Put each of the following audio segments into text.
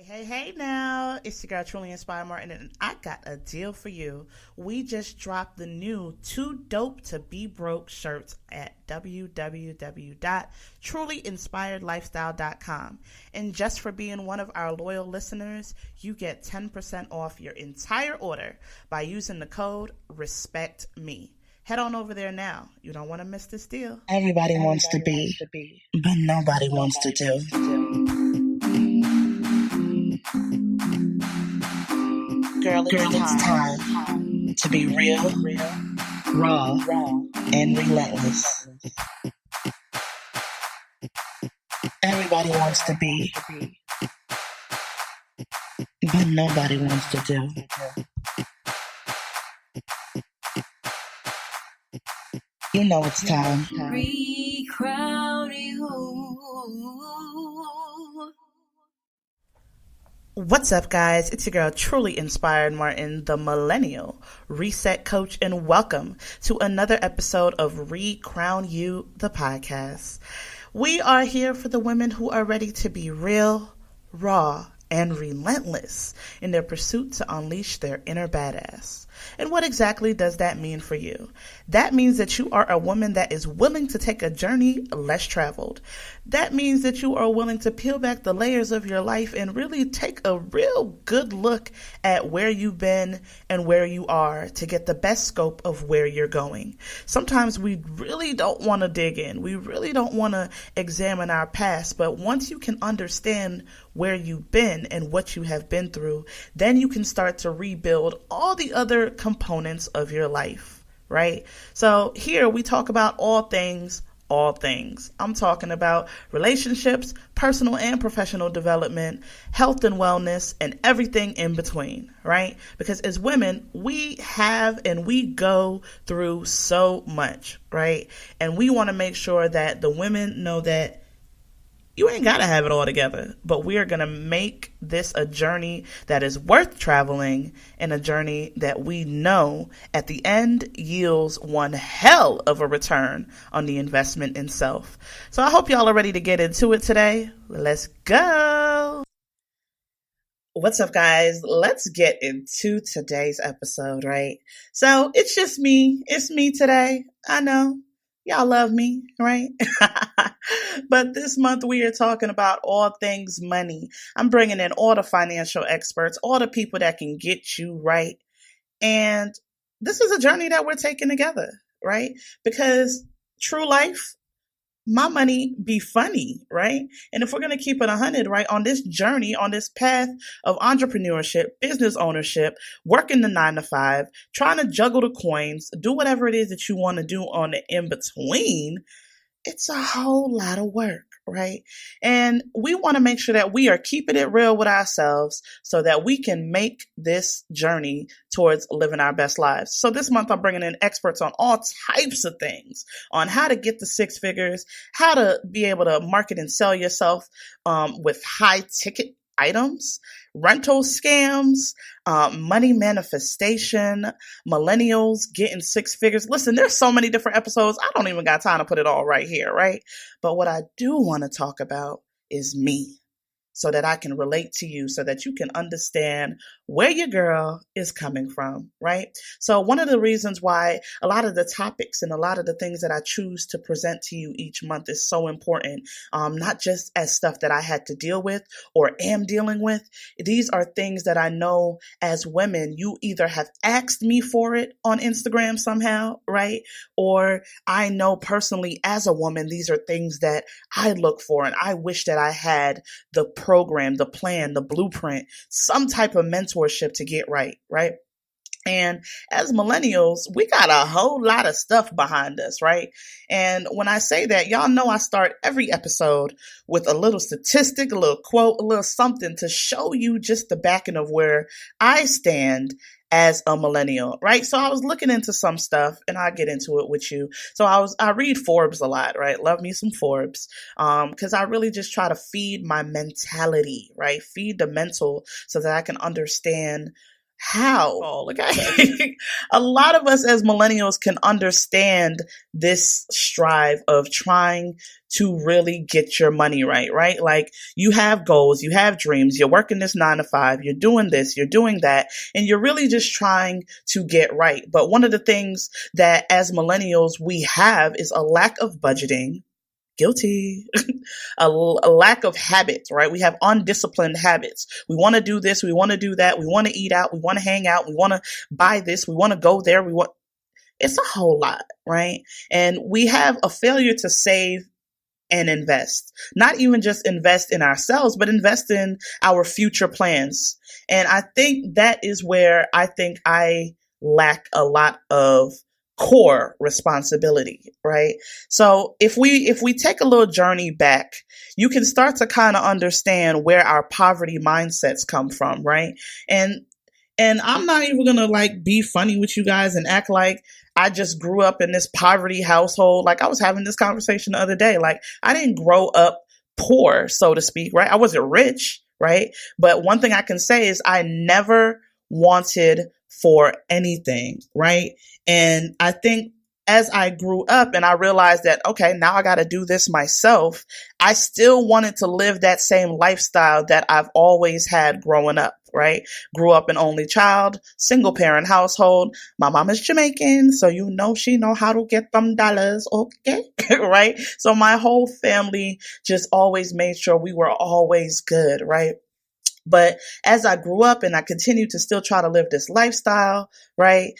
Hey now, it's your girl Truly Inspired Martin, and I got a deal for you. We just dropped the new Too Dope to Be Broke shirts at www.trulyinspiredlifestyle.com. And just for being one of our loyal listeners, you get 10% off your entire order by using the code RESPECTME. Head on over there now. You don't want to miss this deal. Everybody wants to be, but nobody wants to do. Girl, it's time to be real, raw, and relentless. Everybody wants to be, but nobody wants to do. You know it's time. Recrown you. What's up, guys? It's your girl, Truly Inspired Martin, the Millennial Reset Coach, and welcome to another episode of Recrown You, the podcast. We are here for the women who are ready to be real, raw, and relentless in their pursuit to unleash their inner badass. And what exactly does that mean for you? That means that you are a woman that is willing to take a journey less traveled. That means that you are willing to peel back the layers of your life and really take a real good look at where you've been and where you are to get the best scope of where you're going. Sometimes we really don't want to dig in. We really don't want to examine our past. But once you can understand where you've been and what you have been through, then you can start to rebuild all the other components of your life, right? So here we talk about all things. I'm talking about relationships, personal and professional development, health and wellness, and everything in between, right? Because as women, we have and we go through so much, right? And we want to make sure that the women know that you ain't got to have it all together, but we are going to make this a journey that is worth traveling and a journey that we know at the end yields one hell of a return on the investment in self. So I hope y'all are ready to get into it today. Let's go. What's up, guys? Let's get into today's episode, right? So it's just me. It's me today. I know. Y'all love me, right? But this month we are talking about all things money. I'm bringing in all the financial experts, all the people that can get you right. And this is a journey that we're taking together, right? Because true life, my money be funny, right? And if we're going to keep it 100, right, on this journey, on this path of entrepreneurship, business ownership, working the 9 to 5, trying to juggle the coins, do whatever it is that you want to do on the in between, it's a whole lot of work, right? And we want to make sure that we are keeping it real with ourselves so that we can make this journey towards living our best lives. So this month, I'm bringing in experts on all types of things, on how to get the 6 figures, how to be able to market and sell yourself with high ticket items, rental scams, money manifestation, millennials getting 6 figures. Listen, there's so many different episodes. I don't even got time to put it all right here, right? But what I do want to talk about is me, so that I can relate to you, so that you can understand where your girl is coming from, right? So one of the reasons why a lot of the topics and a lot of the things that I choose to present to you each month is so important, not just as stuff that I had to deal with or am dealing with. These are things that I know as women, you either have asked me for it on Instagram somehow, right? Or I know personally as a woman, these are things that I look for and I wish that I had the program, the plan, the blueprint, some type of mentorship to get right, right? And as millennials, we got a whole lot of stuff behind us, right? And when I say that, y'all know I start every episode with a little statistic, a little quote, a little something to show you just the backing of where I stand as a millennial, right? So I was looking into some stuff and I'll get into it with you. So I read Forbes a lot, right? Love me some Forbes. Cause I really just try to feed my mentality, right? Feed the mental so that I can understand How? Okay. A lot of us as millennials can understand this strive of trying to really get your money right, right? Like you have goals, you have dreams, you're working this 9 to 5, you're doing this, you're doing that, and you're really just trying to get right. But one of the things that as millennials we have is a lack of budgeting. Guilty. A lack of habits, right? We have undisciplined habits. We want to do this. We want to do that. We want to eat out. We want to hang out. We want to buy this. We want to go there. It's a whole lot, right? And we have a failure to save and invest, not even just invest in ourselves, but invest in our future plans. And I think that is where I think I lack a lot of core responsibility, right? So if we take a little journey back, you can start to kind of understand where our poverty mindsets come from, right? And I'm not even gonna like be funny with you guys and act like I just grew up in this poverty household. Like I was having this conversation the other day. Like I didn't grow up poor, so to speak, right? I wasn't rich, right? But one thing I can say is I never wanted for anything, right? And I think as I grew up and I realized that, okay, now I got to do this myself, I still wanted to live that same lifestyle that I've always had growing up, right? Grew up an only child, single parent household. My mom is Jamaican, so she know how to get them dollars, okay? Right? So my whole family just always made sure we were always good, right? But as I grew up and I continued to still try to live this lifestyle, right?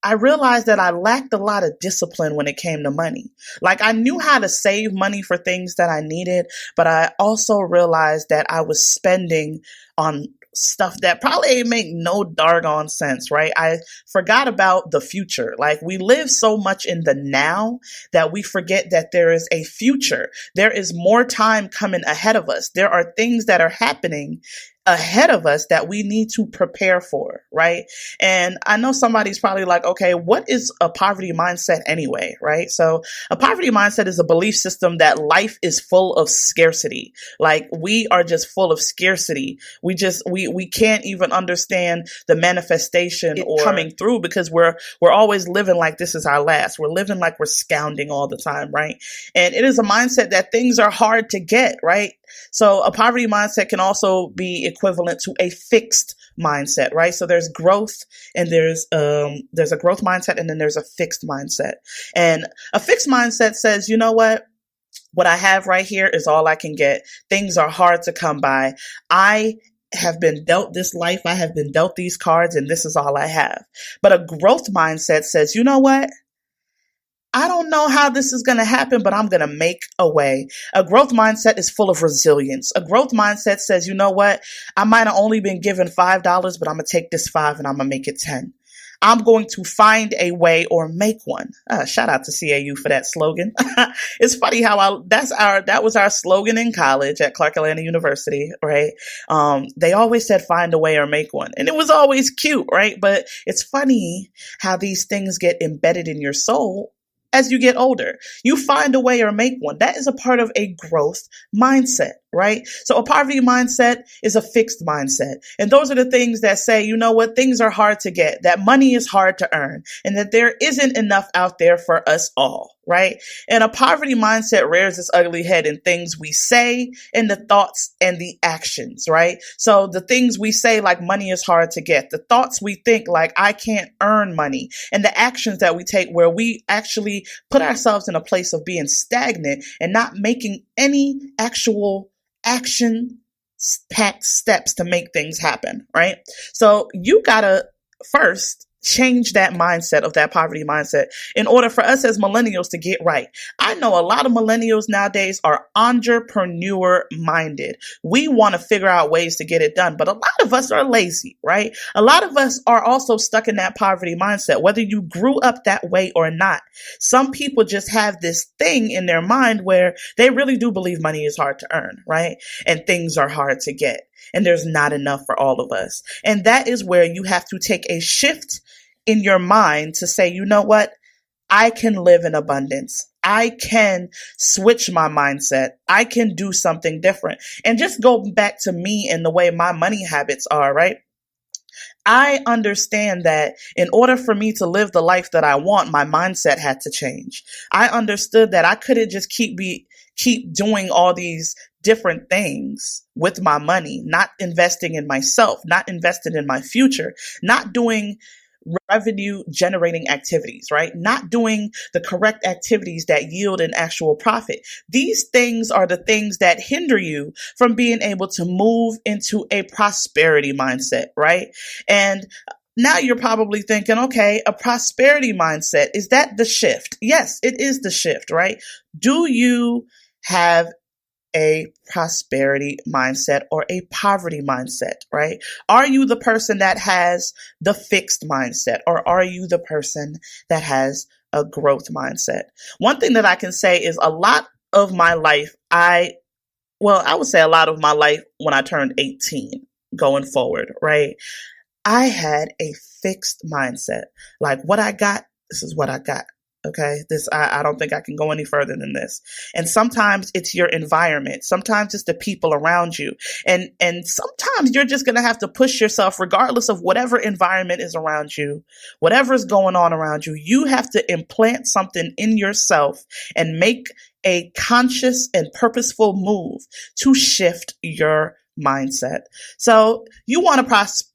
I realized that I lacked a lot of discipline when it came to money. Like I knew how to save money for things that I needed, but I also realized that I was spending on stuff that probably ain't make no doggone sense, right? I forgot about the future. Like we live so much in the now that we forget that there is a future. There is more time coming ahead of us. There are things that are happening ahead of us that we need to prepare for, right? And I know somebody's probably like, okay, what is a poverty mindset anyway, right? So a poverty mindset is a belief system that life is full of scarcity. Like we are just full of scarcity. We can't even understand the manifestation or coming through because we're always living like this is our last. We're living like we're scounding all the time, right? And it is a mindset that things are hard to get, right? So a poverty mindset can also be equivalent to a fixed mindset, right? So there's growth and there's a growth mindset and then there's a fixed mindset. And a fixed mindset says, you know what I have right here is all I can get. Things are hard to come by. I have been dealt this life. I have been dealt these cards and this is all I have. But a growth mindset says, you know what? I don't know how this is going to happen, but I'm going to make a way. A growth mindset is full of resilience. A growth mindset says, you know what? I might have only been given $5, but I'm going to take this 5 and I'm going to make it 10. I'm going to find a way or make one. Shout out to CAU for that slogan. It's funny how that was our slogan in college at Clark Atlanta University, right? They always said find a way or make one. And it was always cute, right? But it's funny how these things get embedded in your soul as you get older. You find a way or make one. That is a part of a growth mindset, right? So a poverty mindset is a fixed mindset. And those are the things that say, you know what, things are hard to get, that money is hard to earn, and that there isn't enough out there for us all, right? And a poverty mindset rears its ugly head in things we say and the thoughts and the actions, right? So the things we say like money is hard to get, the thoughts we think like I can't earn money, and the actions that we take where we actually put ourselves in a place of being stagnant and not making any actual action-packed steps to make things happen, right? So you gotta first change that mindset of that poverty mindset in order for us as millennials to get right. I know a lot of millennials nowadays are entrepreneur minded. We want to figure out ways to get it done, but a lot of us are lazy, right? A lot of us are also stuck in that poverty mindset, whether you grew up that way or not. Some people just have this thing in their mind where they really do believe money is hard to earn, right? And things are hard to get. And there's not enough for all of us. And that is where you have to take a shift in your mind to say, you know what? I can live in abundance. I can switch my mindset. I can do something different. And just go back to me and the way my money habits are, right? I understand that in order for me to live the life that I want, my mindset had to change. I understood that I couldn't just keep doing all these different things with my money, not investing in myself, not investing in my future, not doing revenue generating activities, right? Not doing the correct activities that yield an actual profit. These things are the things that hinder you from being able to move into a prosperity mindset, right? And now you're probably thinking, okay, a prosperity mindset, is that the shift? Yes, it is the shift, right? Do you have a prosperity mindset or a poverty mindset, right? Are you the person that has the fixed mindset, or are you the person that has a growth mindset? One thing that I can say is a lot of my life, I would say a lot of my life when I turned 18 going forward, right? I had a fixed mindset. Like, what I got, this is what I got. Okay, I don't think I can go any further than this. And sometimes it's your environment. Sometimes it's the people around you. And sometimes you're just going to have to push yourself regardless of whatever environment is around you, whatever's going on around you. You have to implant something in yourself and make a conscious and purposeful move to shift your mindset. So you want to prosperity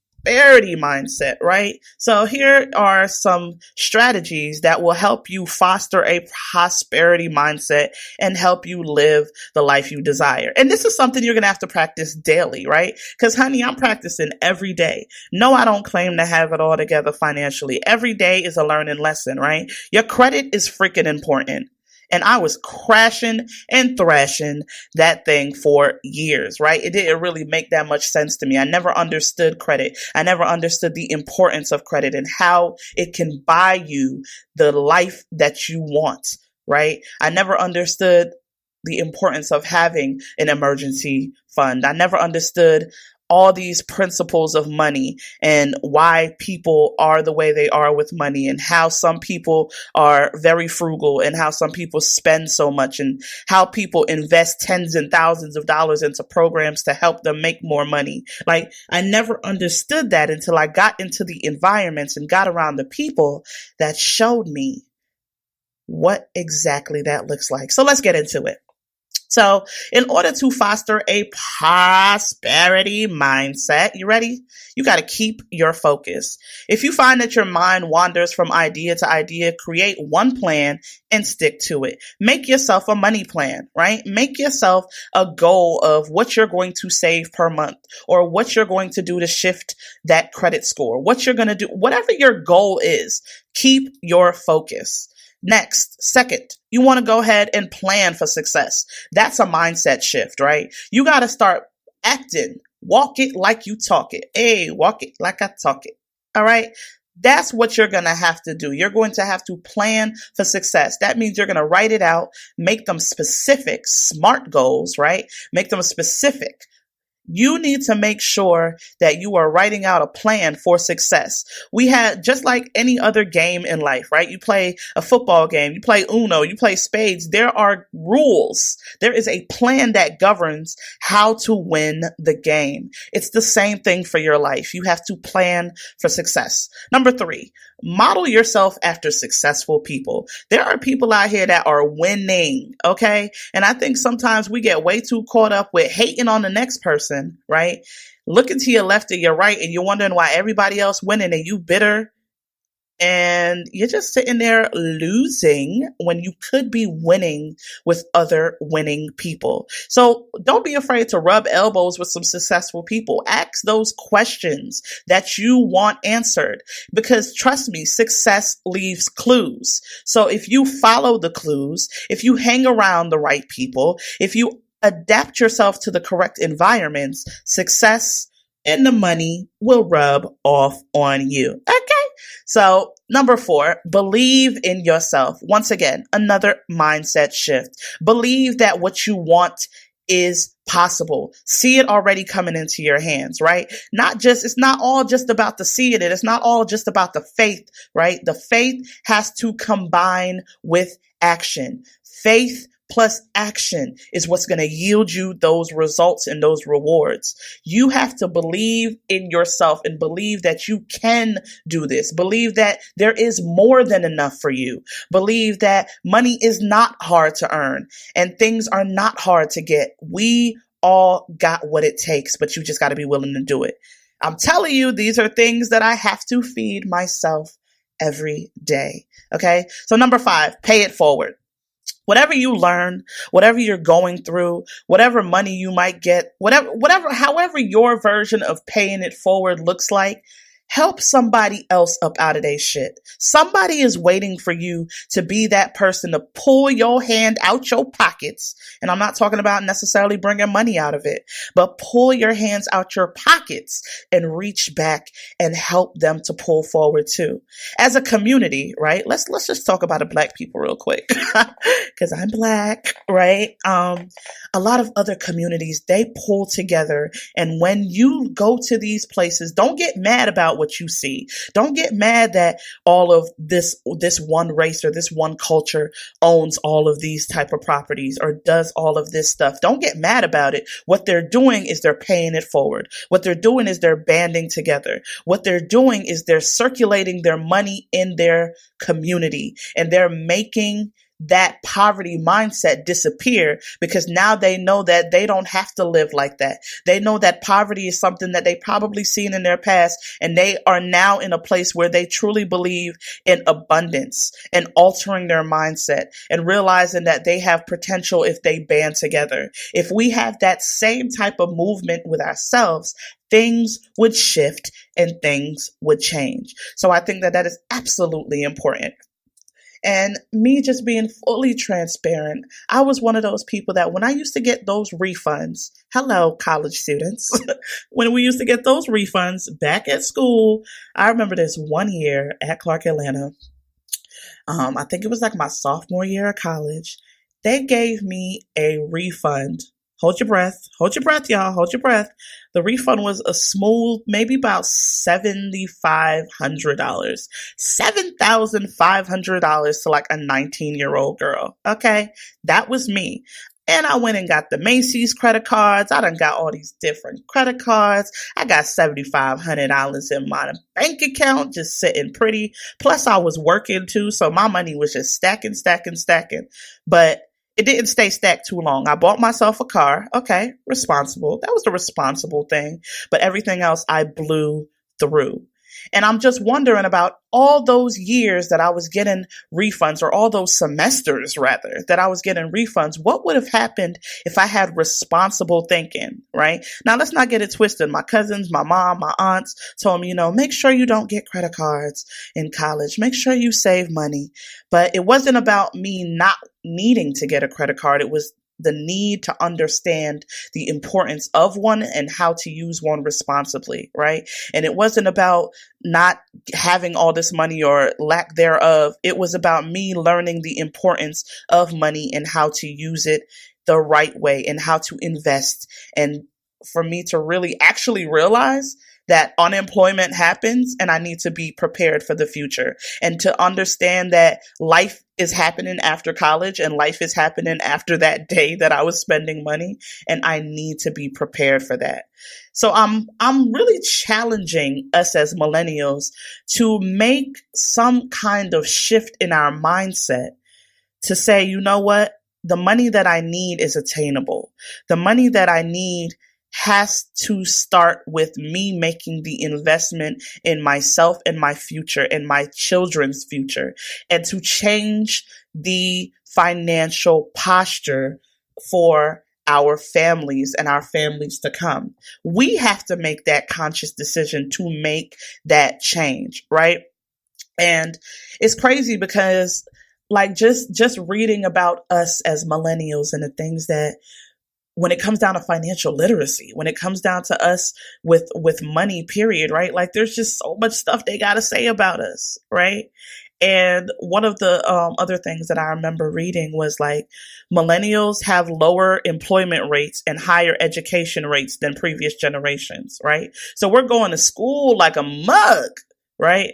mindset, right? So here are some strategies that will help you foster a prosperity mindset and help you live the life you desire. And this is something you're going to have to practice daily, right? Because honey, I'm practicing every day. No, I don't claim to have it all together financially. Every day is a learning lesson, right? Your credit is freaking important. And I was crashing and thrashing that thing for years, right? It didn't really make that much sense to me. I never understood credit. I never understood the importance of credit and how it can buy you the life that you want, right? I never understood the importance of having an emergency fund. I never understood all these principles of money and why people are the way they are with money, and how some people are very frugal and how some people spend so much, and how people invest tens and thousands of dollars into programs to help them make more money. Like, I never understood that until I got into the environments and got around the people that showed me what exactly that looks like. So let's get into it. So in order to foster a prosperity mindset, you ready? You got to keep your focus. If you find that your mind wanders from idea to idea, create one plan and stick to it. Make yourself a money plan, right? Make yourself a goal of what you're going to save per month, or what you're going to do to shift that credit score, what you're going to do, whatever your goal is, keep your focus. Next, second, you want to go ahead and plan for success. That's a mindset shift, right? You got to start acting. Walk it like you talk it. Hey, walk it like I talk it. All right. That's what you're going to have to do. You're going to have to plan for success. That means you're going to write it out, make them specific, SMART goals, right? Make them specific. You need to make sure that you are writing out a plan for success. We had, just like any other game in life, right? You play a football game, you play Uno, you play spades. There are rules. There is a plan that governs how to win the game. It's the same thing for your life. You have to plan for success. Number 3, model yourself after successful people. There are people out here that are winning, okay? And I think sometimes we get way too caught up with hating on the next person, right? Looking to your left or your right, and you're wondering why everybody else winning and you bitter, and you're just sitting there losing when you could be winning with other winning people. So don't be afraid to rub elbows with some successful people. Ask those questions that you want answered, because trust me, success leaves clues. So if you follow the clues, if you hang around the right people, if you adapt yourself to the correct environments, success and the money will rub off on you. Okay. So number 4, believe in yourself. Once again, another mindset shift. Believe that what you want is possible. See it already coming into your hands, right? It's not all just about the seeing it. It's not all just about the faith, right? The faith has to combine with action. Faith plus action is what's going to yield you those results and those rewards. You have to believe in yourself and believe that you can do this. Believe that there is more than enough for you. Believe that money is not hard to earn and things are not hard to get. We all got what it takes, but you just got to be willing to do it. I'm telling you, these are things that I have to feed myself every day. Okay. So number 5, pay it forward. Whatever you learn, whatever you're going through, whatever money you might get, however your version of paying it forward looks like, help somebody else up out of their shit. Somebody is waiting for you to be that person to pull your hand out your pockets. And I'm not talking about necessarily bringing money out of it, but pull your hands out your pockets and reach back and help them to pull forward too. As a community, right? Let's just talk about the Black people real quick because I'm Black, right? A lot of other communities, they pull together. And when you go to these places, don't get mad about what you see. Don't get mad that all of this one race or this one culture owns all of these type of properties or does all of this stuff. Don't get mad about it. What they're doing is they're paying it forward. What they're doing is they're banding together. What they're doing is they're circulating their money in their community and they're making that poverty mindset disappear because now they know that they don't have to live like that. They know that poverty is something that they probably seen in their past, and they are now in a place where they truly believe in abundance and altering their mindset and realizing that they have potential if they band together. If we have that same type of movement with ourselves, things would shift and things would change. So I think that is absolutely important. And me just being fully transparent, I was one of those people that when I used to get those refunds, hello, college students, when we used to get those refunds back at school, I remember this one year at Clark Atlanta. I think it was like my sophomore year of college. They gave me a refund. Hold your breath, y'all, hold your breath. The refund was a smooth, maybe about $7,500, $7,500 to like a 19-year-old girl. Okay, that was me. And I went and got the Macy's credit cards. I done got all these different credit cards. I got $7,500 in my bank account, just sitting pretty. Plus I was working too, so my money was just stacking. But it didn't stay stacked too long. I bought myself a car. Okay, responsible. That was the responsible thing. But everything else I blew through. And I'm just wondering about all those years that I was getting refunds, or all those semesters rather, that I was getting refunds. What would have happened if I had responsible thinking, right? Now, let's not get it twisted. My cousins, my mom, my aunts told me, make sure you don't get credit cards in college. Make sure you save money. But it wasn't about me not needing to get a credit card. It was the need to understand the importance of one and how to use one responsibly, right? And it wasn't about not having all this money or lack thereof. It was about me learning the importance of money and how to use it the right way and how to invest. And for me to really actually realize that unemployment happens and I need to be prepared for the future, and to understand that life is happening after college and life is happening after that day that I was spending money, and I need to be prepared for that. So I'm really challenging us as millennials to make some kind of shift in our mindset to say, you know what? The money that I need is attainable. The money that I need has to start with me making the investment in myself and my future and my children's future, and to change the financial posture for our families and our families to come. We have to make that conscious decision to make that change, right? And it's crazy because like just reading about us as millennials and the things that when it comes down to financial literacy, when it comes down to us with money, period, right? Like there's just so much stuff they got to say about us, right? And one of the other things that I remember reading was like millennials have lower employment rates and higher education rates than previous generations, right? So we're going to school like a mug, right?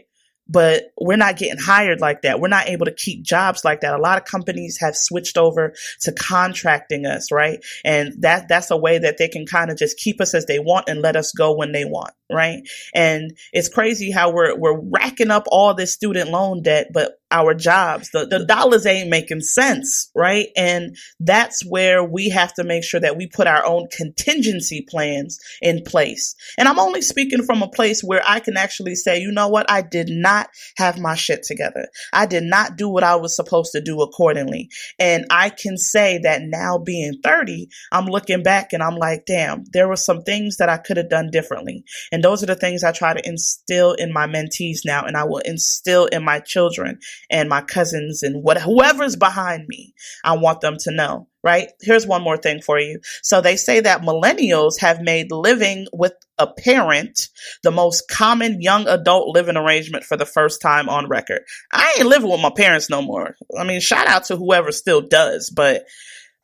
but we're not getting hired like that. We're not able to keep jobs like that. A lot of companies have switched over to contracting us, right? And that's a way that they can kind of just keep us as they want and let us go when they want, right? And it's crazy how we're racking up all this student loan debt, but our jobs, the dollars ain't making sense, right? And that's where we have to make sure that we put our own contingency plans in place. And I'm only speaking from a place where I can actually say, you know what? I did not have my shit together. I did not do what I was supposed to do accordingly. And I can say that now being 30, I'm looking back and I'm like, damn, there were some things that I could have done differently. And those are the things I try to instill in my mentees now, and I will instill in my children and my cousins and whoever's behind me. I want them to know, right? Here's one more thing for you. So they say that millennials have made living with a parent the most common young adult living arrangement for the first time on record. I ain't living with my parents no more. I mean, shout out to whoever still does, but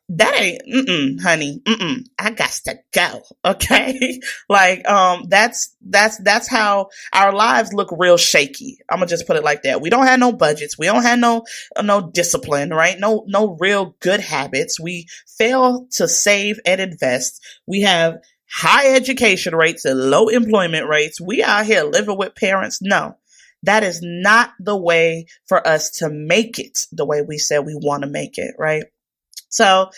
that ain't, honey, I got to go. Okay. Like, that's how our lives look real shaky. I'm gonna just put it like that. We don't have no budgets. We don't have no discipline, right? No real good habits. We fail to save and invest. We have high education rates and low employment rates. We out here living with parents. No, that is not the way for us to make it the way we said we want to make it, right? So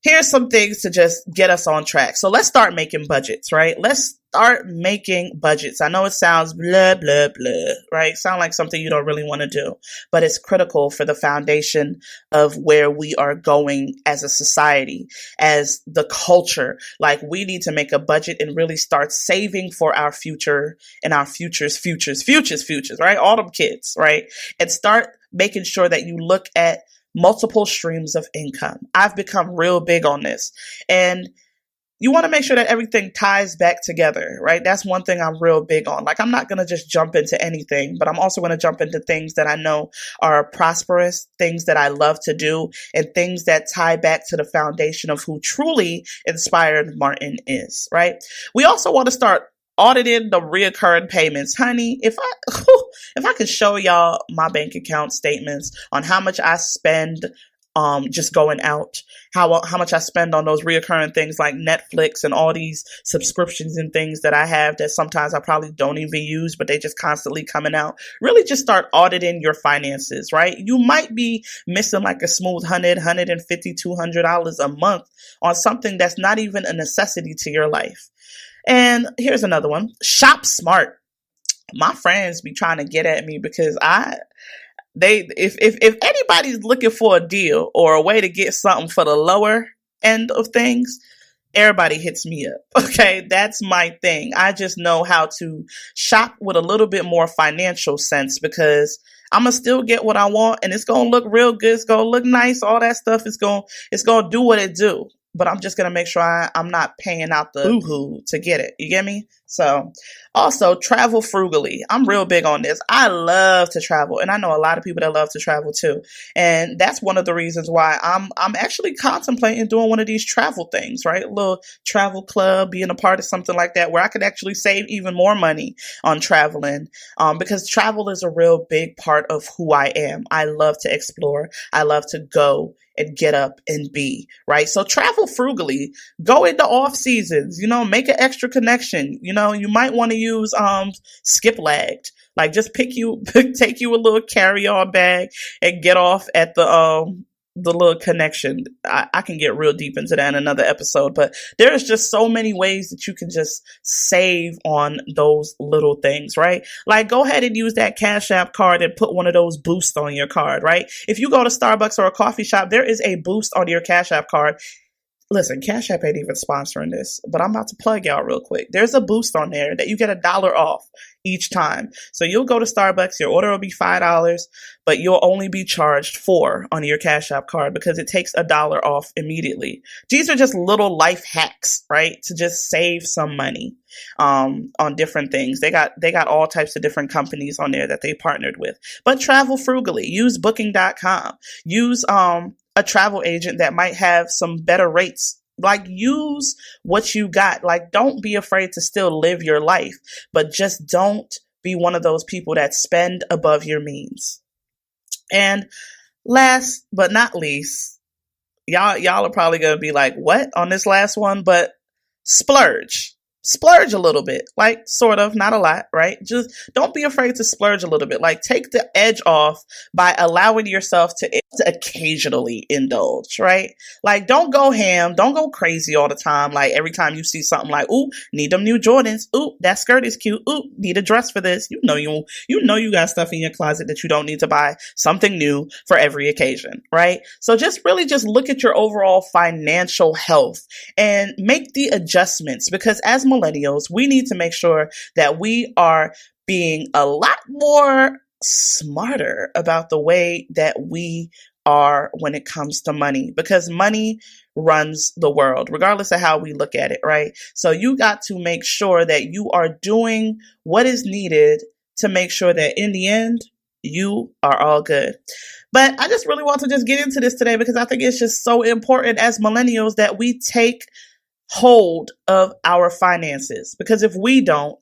here's some things to just get us on track. So let's start making budgets, right? Let's start making budgets. I know it sounds blah, blah, blah, right? Sound like something you don't really want to do, but it's critical for the foundation of where we are going as a society, as the culture. Like, we need to make a budget and really start saving for our future and our futures, right? All them kids, right? And start making sure that you look at multiple streams of income. I've become real big on this. And you want to make sure that everything ties back together, right? That's one thing I'm real big on. Like, I'm not going to just jump into anything, but I'm also going to jump into things that I know are prosperous, things that I love to do, and things that tie back to the foundation of who truly inspired Martin is, right? We also want to start auditing the reoccurring payments. Honey, if I could show y'all my bank account statements on how much I spend just going out, how much I spend on those reoccurring things like Netflix and all these subscriptions and things that I have that sometimes I probably don't even use, but they just constantly coming out. Really just start auditing your finances, right? You might be missing like a smooth $100, $150, $200 a month on something that's not even a necessity to your life. And here's another one. Shop smart. My friends be trying to get at me because if anybody's looking for a deal or a way to get something for the lower end of things, everybody hits me up. Okay. That's my thing. I just know how to shop with a little bit more financial sense because I'm going to still get what I want and it's going to look real good. It's going to look nice. All that stuff is going to do what it do. But I'm just going to make sure I'm not paying out the boo-hoo to get it. You get me? So also travel frugally. I'm real big on this. I love to travel. And I know a lot of people that love to travel too. And that's one of the reasons why I'm actually contemplating doing one of these travel things, right? A little travel club, being a part of something like that where I could actually save even more money on traveling. Because travel is a real big part of who I am. I love to explore. I love to go and get up and be, right? So travel frugally, go into off seasons, make an extra connection. You might want to use skip lagged, like just take you a little carry-on bag and get off at the little connection. I can get real deep into that in another episode, but there's just so many ways that you can just save on those little things, right? Like, go ahead and use that Cash App card and put one of those boosts on your card, right? If you go to Starbucks or a coffee shop, there is a boost on your Cash App card. Listen, Cash App ain't even sponsoring this, but I'm about to plug y'all real quick. There's a boost on there that you get $1 off each time. So you'll go to Starbucks, your order will be $5, but you'll only be charged $4 on your Cash App card because it takes $1 off immediately. These are just little life hacks, right? To just save some money on different things. They got all types of different companies on there that they partnered with. But travel frugally. Use booking.com. Use a travel agent that might have some better rates. Like, use what you got. Like, don't be afraid to still live your life, but just don't be one of those people that spend above your means. And last but not least, y'all are probably going to be like, what on this last one? But splurge. Splurge a little bit, like sort of, not a lot, right? Just don't be afraid to splurge a little bit. Like take the edge off by allowing yourself to occasionally indulge, right? Like don't go ham, don't go crazy all the time. Like every time you see something like, ooh, need them new Jordans. Ooh, that skirt is cute. Ooh, need a dress for this. You know you got stuff in your closet that you don't need to buy something new for every occasion, right? So just really just look at your overall financial health and make the adjustments, because as millennials, we need to make sure that we are being a lot more smarter about the way that we are when it comes to money, because money runs the world, regardless of how we look at it, right? So you got to make sure that you are doing what is needed to make sure that in the end, you are all good. But I just really want to just get into this today because I think it's just so important as millennials that we take hold of our finances, because if we don't,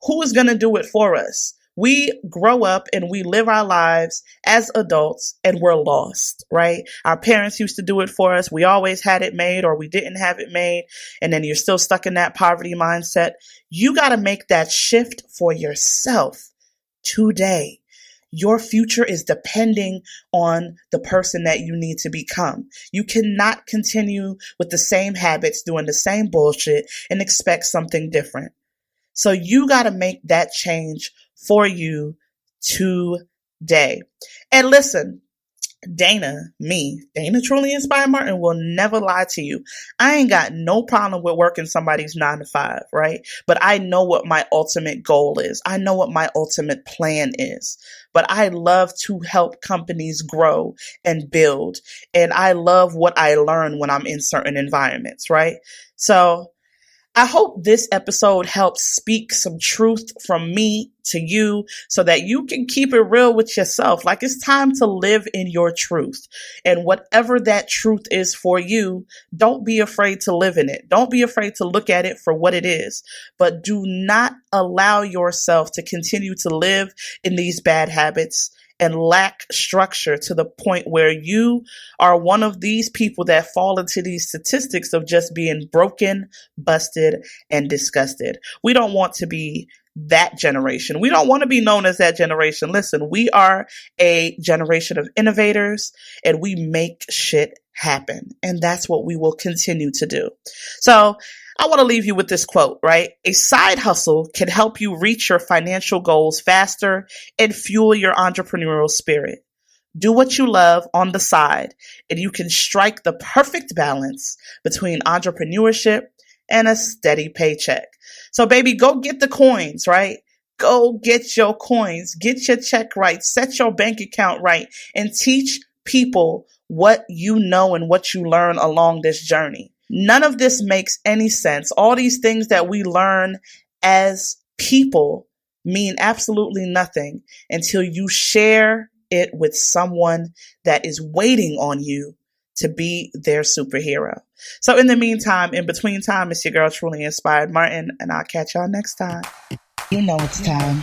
who is going to do it for us? We grow up and we live our lives as adults and we're lost, right? Our parents used to do it for us. We always had it made or we didn't have it made. And then you're still stuck in that poverty mindset. You got to make that shift for yourself today. Your future is depending on the person that you need to become. You cannot continue with the same habits, doing the same bullshit, and expect something different. So you got to make that change for you today. And listen, Dana Truly Inspired Martin will never lie to you. I ain't got no problem with working somebody's 9 to 5, right? But I know what my ultimate goal is. I know what my ultimate plan is. But I love to help companies grow and build. And I love what I learn when I'm in certain environments, right? So I hope this episode helps speak some truth from me to you so that you can keep it real with yourself. Like it's time to live in your truth. And whatever that truth is for you, don't be afraid to live in it. Don't be afraid to look at it for what it is. But do not allow yourself to continue to live in these bad habits and lack structure to the point where you are one of these people that fall into these statistics of just being broken, busted, and disgusted. We don't want to be that generation. We don't want to be known as that generation. Listen, we are a generation of innovators and we make shit happen. And that's what we will continue to do. So I want to leave you with this quote, right? A side hustle can help you reach your financial goals faster and fuel your entrepreneurial spirit. Do what you love on the side, and you can strike the perfect balance between entrepreneurship and a steady paycheck. So baby, go get the coins, right? Go get your coins, get your check right, set your bank account right, and teach people what you know and what you learn along this journey. None of this makes any sense. All these things that we learn as people mean absolutely nothing until you share it with someone that is waiting on you to be their superhero. So in the meantime, in between time, it's your girl Truly Inspired Martin, and I'll catch y'all next time. You know it's time.